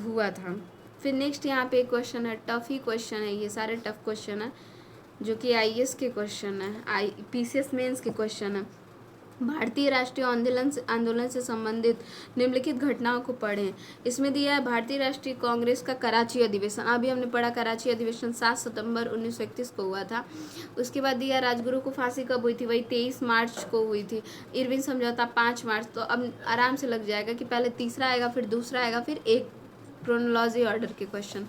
हुआ था। फिर नेक्स्ट यहाँ पे एक क्वेश्चन है, टफ ही क्वेश्चन है, ये सारे टफ क्वेश्चन है जो कि IAS के क्वेश्चन है, PCS मेंस के क्वेश्चन है। भारतीय राष्ट्रीय आंदोलन से संबंधित निम्नलिखित घटनाओं को पढ़ें। इसमें दिया है भारतीय राष्ट्रीय कांग्रेस का कराची अधिवेशन। अभी हमने पढ़ा कराची अधिवेशन 7 सितंबर 1931 को हुआ था। उसके बाद दिया राजगुरु को फांसी कब हुई थी? वही 23 मार्च को हुई थी। इरविन समझौता 5 मार्च। तो अब आराम से लग जाएगा कि पहले तीसरा आएगा, फिर दूसरा आएगा, फिर एक क्रोनोलॉजी ऑर्डर के क्वेश्चन।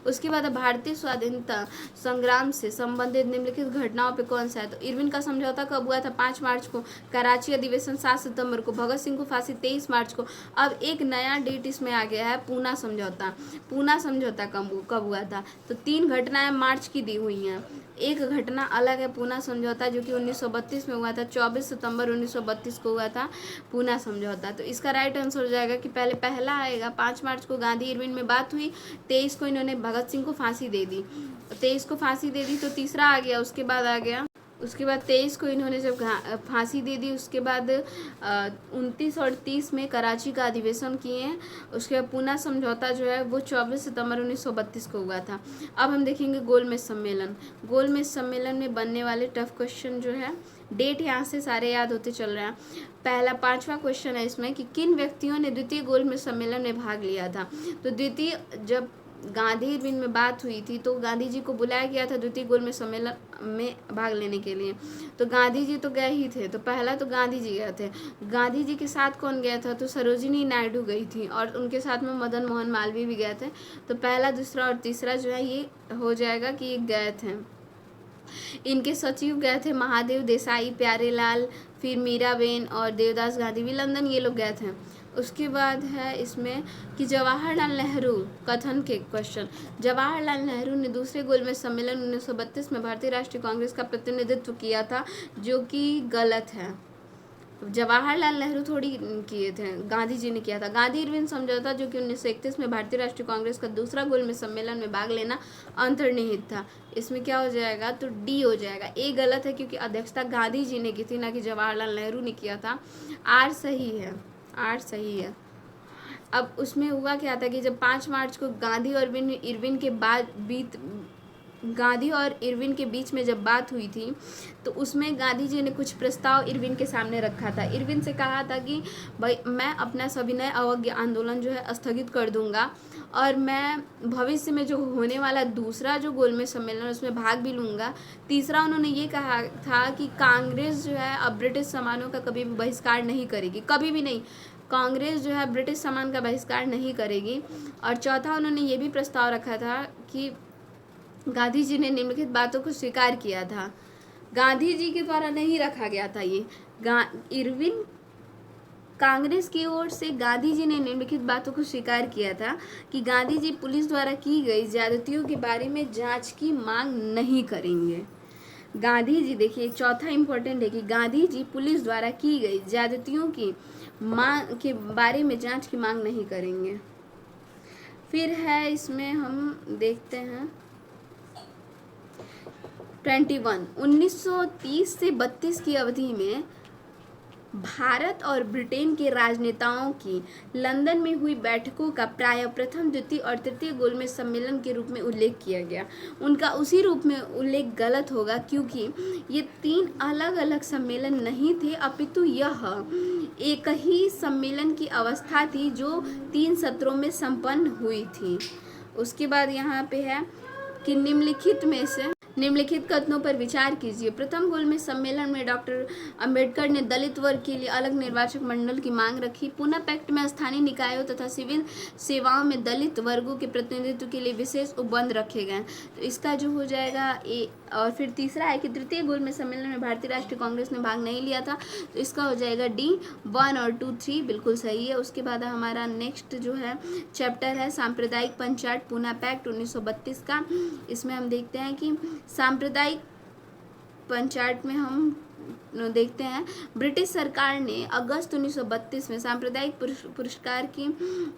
उसके बाद भारतीय स्वाधीनता संग्राम से संबंधित निम्नलिखित घटनाओं पे कौन सा है? तो इरविन का समझौता कब हुआ था? 5 मार्च को। कराची अधिवेशन 7 सितंबर को। भगत सिंह को फांसी 23 मार्च को। अब एक नया डेट इसमें आ गया है, पूना समझौता। पूना समझौता कब हुआ था? तो 3 घटनाएं मार्च की दी हुई हैं। एक घटना अलग है पूना समझौता, जो कि 1932 में हुआ था। 24 सितंबर 1932 को हुआ था पूना समझौता। तो इसका राइट आंसर हो जाएगा कि पहला आएगा। 5 मार्च को गांधी इरविन में बात हुई, 23 को इन्होंने भगत सिंह को फांसी दे दी। 23 को फांसी दे दी तो तीसरा आ गया। उसके बाद आ गया, उसके बाद 23 को इन्होंने जब फांसी दे दी, उसके बाद 29 और 30 में कराची का अधिवेशन किए हैं। उसके बाद पूना समझौता जो है वो 24 सितंबर 1932 को हुआ था। अब हम देखेंगे गोलमेज सम्मेलन। गोलमेज सम्मेलन में बनने वाले टफ क्वेश्चन जो है, डेट यहाँ से सारे याद होते चल रहे हैं। पहला 5वां क्वेश्चन है इसमें कि किन व्यक्तियों ने द्वितीय गोलमेज सम्मेलन में भाग लिया था? तो द्वितीय जब गांधी इरविन में बात हुई थी तो गांधी जी को बुलाया गया था द्वितीय गोलमेज सम्मेलन में भाग लेने के लिए। तो गांधी जी तो गए ही थे, तो पहला तो गांधी जी गए थे। गांधी जी के साथ कौन गया था? तो सरोजिनी नायडू गई थी और उनके साथ में मदन मोहन मालवीय भी गए थे। तो पहला, दूसरा और तीसरा जो है ये हो जाएगा कि ये गए थे। इनके सचिव गए थे महादेव देसाई, प्यारेलाल, फिर मीराबेन और देवदास गांधी भी लंदन, ये लोग गए थे। उसके बाद है इसमें कि जवाहरलाल नेहरू कथन के क्वेश्चन। जवाहरलाल नेहरू ने दूसरे गोलमेज सम्मेलन 1932 में भारतीय राष्ट्रीय कांग्रेस का प्रतिनिधित्व किया था, जो कि गलत है। जवाहरलाल नेहरू थोड़ी किए थे, गांधी जी ने किया था। गांधी इरविन समझौता जो कि 1931 में भारतीय राष्ट्रीय कांग्रेस का दूसरा गोलमेज सम्मेलन में भाग लेना अंतर्निहित था। इसमें क्या हो जाएगा? तो डी हो जाएगा। ए गलत है क्योंकि अध्यक्षता गांधी जी ने की थी, ना कि जवाहरलाल नेहरू ने किया था। आर सही है, आर सही है। अब उसमें हुआ क्या था कि जब 5 मार्च को गांधी और इरविन के बीच में जब बात हुई थी तो उसमें गांधी जी ने कुछ प्रस्ताव इरविन के सामने रखा था। इरविन से कहा था कि भाई मैं अपना सविनय अवज्ञा आंदोलन जो है स्थगित कर दूंगा और मैं भविष्य में जो होने वाला दूसरा जो गोलमेज सम्मेलन उसमें भाग भी लूँगा। तीसरा उन्होंने ये कहा था कि कांग्रेस जो है अब ब्रिटिश सामानों का कभी भी बहिष्कार नहीं करेगी, कभी भी नहीं। कांग्रेस जो है ब्रिटिश सामान का बहिष्कार नहीं करेगी। और चौथा उन्होंने ये भी प्रस्ताव रखा था कि गांधी जी ने निम्नलिखित बातों को स्वीकार किया था। गांधी जी के द्वारा नहीं रखा गया था ये, इरविन कांग्रेस की ओर से गांधी जी ने निम्नलिखित बातों को स्वीकार किया था कि गांधी जी पुलिस द्वारा की गई ज्यादतियों के बारे में जांच की मांग नहीं करेंगे। गांधी जी, देखिए चौथा इंपॉर्टेंट है कि गांधी जी पुलिस द्वारा की गई ज्यादतियों की मांग के बारे में जांच की मांग नहीं करेंगे। फिर है इसमें हम देखते हैं 21 1930 से 32 की अवधि में भारत और ब्रिटेन के राजनेताओं की लंदन में हुई बैठकों का प्रायः प्रथम, द्वितीय और तृतीय गोलमेज सम्मेलन के रूप में उल्लेख किया गया। उनका उसी रूप में उल्लेख गलत होगा क्योंकि ये 3 अलग अलग सम्मेलन नहीं थे, अपितु यह एक ही सम्मेलन की अवस्था थी जो 3 सत्रों में संपन्न हुई थी। उसके बाद यहाँ पे है कि निम्नलिखित कथनों पर विचार कीजिए। प्रथम गोलमेज सम्मेलन में डॉक्टर अंबेडकर ने दलित वर्ग के लिए अलग निर्वाचक मंडल की मांग रखी। पुनः पैक्ट में स्थानीय निकायों तथा सिविल सेवाओं में दलित वर्गों के प्रतिनिधित्व के लिए विशेष उपबंध रखे गए। तो इसका जो हो जाएगा ए। और फिर तीसरा है कि तृतीय गोलमेज सम्मेलन में भारतीय राष्ट्रीय कांग्रेस ने भाग नहीं लिया था, तो इसका हो जाएगा डी। 1 और 2, 3 बिल्कुल सही है। उसके बाद हमारा नेक्स्ट जो है चैप्टर है सांप्रदायिक पंचायत पूना पैक्ट 1932 का। इसमें हम देखते हैं कि सांप्रदायिक पंचायत में हम देखते हैं ब्रिटिश सरकार ने अगस्त 1932 में सांप्रदायिक पुरस्कार की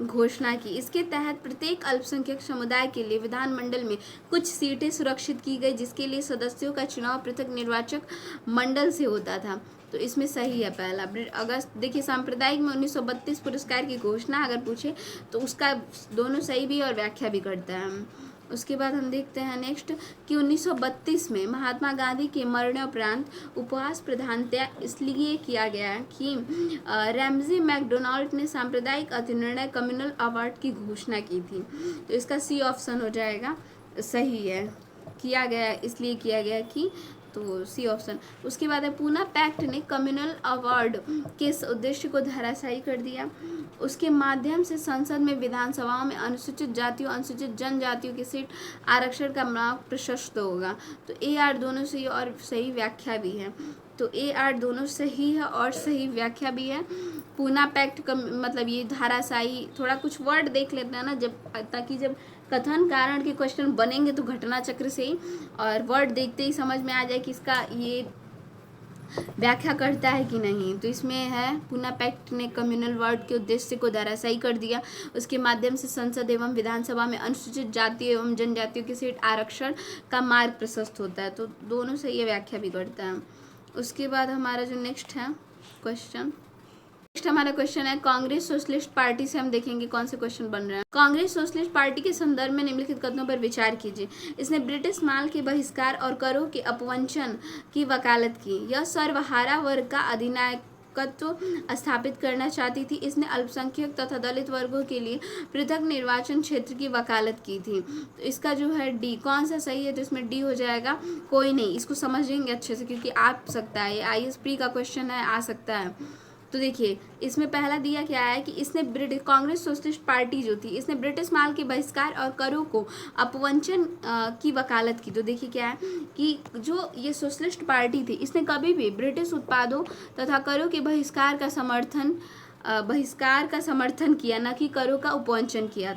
घोषणा की। इसके तहत प्रत्येक अल्पसंख्यक समुदाय के लिए विधानमंडल में कुछ सीटें सुरक्षित की गई, जिसके लिए सदस्यों का चुनाव पृथक निर्वाचक मंडल से होता था। तो इसमें सही है पहला अगस्त। देखिए सांप्रदायिक में 1932 पुरस्कार की घोषणा अगर पूछे तो उसका दोनों सही भी और व्याख्या भी करता है। उसके बाद हम देखते हैं नेक्स्ट कि 1932 में महात्मा गांधी के मरणोपरांत उपवास प्रधानतया इसलिए किया गया कि रैमजी मैकडोनाल्ड ने सांप्रदायिक अतिनिर्णय कम्युनल अवार्ड की घोषणा की थी। तो इसका सी ऑप्शन हो जाएगा, सही है। किया गया इसलिए किया गया कि, तो सी ऑप्शन। उसके बाद है पूना पैक्ट ने कम्युनल अवार्ड के उद्देश्य को धराशायी कर दिया। उसके माध्यम से संसद में विधानसभाओं में अनुसूचित जातियों अनुसूचित जनजातियों की सीट आरक्षण का मार्ग प्रशस्त होगा। तो ए आर दोनों सही और सही व्याख्या भी है। तो ए आर दोनों सही है और सही व्याख्या भी है। पूना पैक्ट का मतलब ये धराशायी, थोड़ा कुछ वर्ड देख लेते हैं ना ताकि जब कथन कारण के क्वेश्चन बनेंगे तो घटना चक्र से ही, और वर्ड देखते ही समझ में आ जाए कि इसका ये व्याख्या करता है कि नहीं। तो इसमें है पूना पैक्ट ने कम्युनल वर्ड के उद्देश्य को धराशायी कर दिया। उसके माध्यम से संसद एवं विधानसभा में अनुसूचित जाति एवं जनजातियों की सीट आरक्षण का मार्ग प्रशस्त होता है। तो दोनों से ये व्याख्या भी करता है। उसके बाद हमारा जो नेक्स्ट है क्वेश्चन, हमारा क्वेश्चन है कांग्रेस सोशलिस्ट पार्टी से हम देखेंगे कौन से क्वेश्चन बन रहे हैं। कांग्रेस सोशलिस्ट पार्टी के संदर्भ में निम्नलिखित कथनों पर विचार कीजिए। इसने ब्रिटिश माल के बहिष्कार और करों के अपवंचन की वकालत की। यह सर्वहारा वर्ग का अधिनायकत्व अधिनायकत्व स्थापित करना चाहती थी। इसने अल्पसंख्यक तथा दलित वर्गों के लिए पृथक निर्वाचन क्षेत्र की वकालत की थी। तो इसका जो है डी, कौन सा सही है, तो इसमें डी हो जाएगा। कोई नहीं, इसको समझेंगे अच्छे से क्योंकि आ सकता है, IAS प्री का क्वेश्चन है, आ सकता है। तो देखिए इसमें पहला दिया क्या है कि इसने ब्रिटिश कांग्रेस सोशलिस्ट पार्टी जो थी, इसने ब्रिटिश माल के बहिष्कार और करों को अपवंचन की वकालत की। तो देखिए क्या है कि जो ये सोशलिस्ट पार्टी थी, इसने कभी भी ब्रिटिश उत्पादों तथा करों के बहिष्कार का समर्थन किया, ना कि करों का अपवंचन किया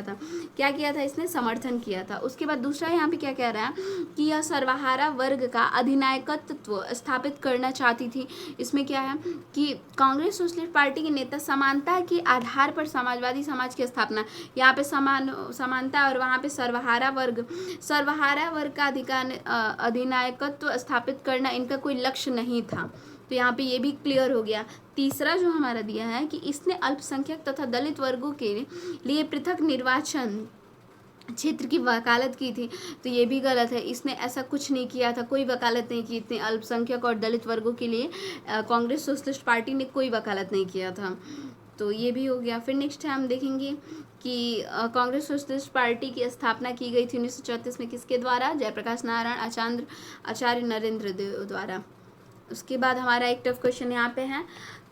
था। क्या किया था इसने? समर्थन किया था। उसके बाद दूसरा यहाँ पे क्या कह रहा है कि यह सर्वहारा वर्ग का अधिनायकत्व स्थापित करना चाहती थी। इसमें क्या है कि कांग्रेस सोशलिस्ट पार्टी के नेता समानता के आधार पर समाजवादी समाज की स्थापना, यहाँ पे समानता और वहाँ पे सर्वहारा वर्ग का अधिनायकत्व स्थापित करना इनका कोई लक्ष्य नहीं था। तो यहाँ पे ये भी क्लियर हो गया। तीसरा जो हमारा दिया है कि इसने अल्पसंख्यक तथा दलित वर्गों के लिए पृथक निर्वाचन क्षेत्र की वकालत की थी। तो ये भी गलत है, इसने ऐसा कुछ नहीं किया था, कोई वकालत नहीं की थी अल्पसंख्यक और दलित वर्गों के लिए। कांग्रेस सोशलिस्ट पार्टी ने कोई वकालत नहीं किया था। तो ये भी हो गया। फिर नेक्स्ट है हम देखेंगे कि कांग्रेस सोशलिस्ट पार्टी की स्थापना की गई थी 1934 में किसके द्वारा? जयप्रकाश नारायण आचार्य नरेंद्र देव द्वारा। उसके बाद हमारा एक टफ क्वेश्चन यहाँ पे है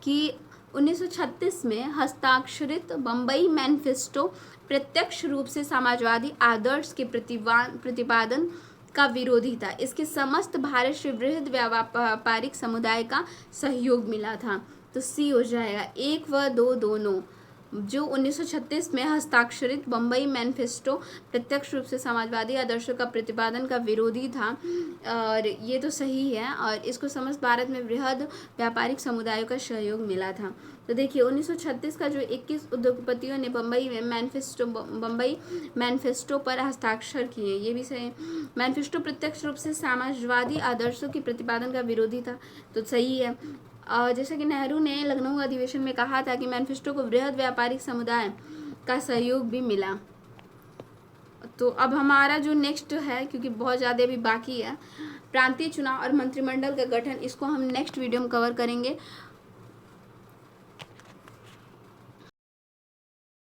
कि 1936 में हस्ताक्षरित बम्बई मैनिफेस्टो प्रत्यक्ष रूप से समाजवादी आदर्श के प्रतिपादन का विरोधी था। इसके समस्त भारत से वृहद व्यापारिक समुदाय का सहयोग मिला था। तो सी हो जाएगा। 1 व 2 दोनों। जो 1936 में हस्ताक्षरित बम्बई मैनिफेस्टो प्रत्यक्ष रूप से समाजवादी आदर्शों का प्रतिपादन का विरोधी था, और ये तो सही है, और इसको समस्त भारत में वृहद व्यापारिक समुदायों का सहयोग मिला था। तो देखिए 1936 का जो 21 उद्योगपतियों ने बम्बई मैनिफेस्टो पर हस्ताक्षर किए, ये भी सही। मैनिफेस्टो प्रत्यक्ष रूप से समाजवादी आदर्शों के प्रतिपादन का विरोधी था, तो सही है। जैसा कि नेहरू ने लखनऊ अधिवेशन में कहा था कि मैनिफेस्टो को वृहद व्यापारिक समुदाय का सहयोग भी मिला। तो अब हमारा जो नेक्स्ट है, क्योंकि बहुत ज़्यादा अभी बाकी है, प्रांतीय चुनाव और मंत्रिमंडल का गठन, इसको हम नेक्स्ट वीडियो में कवर करेंगे।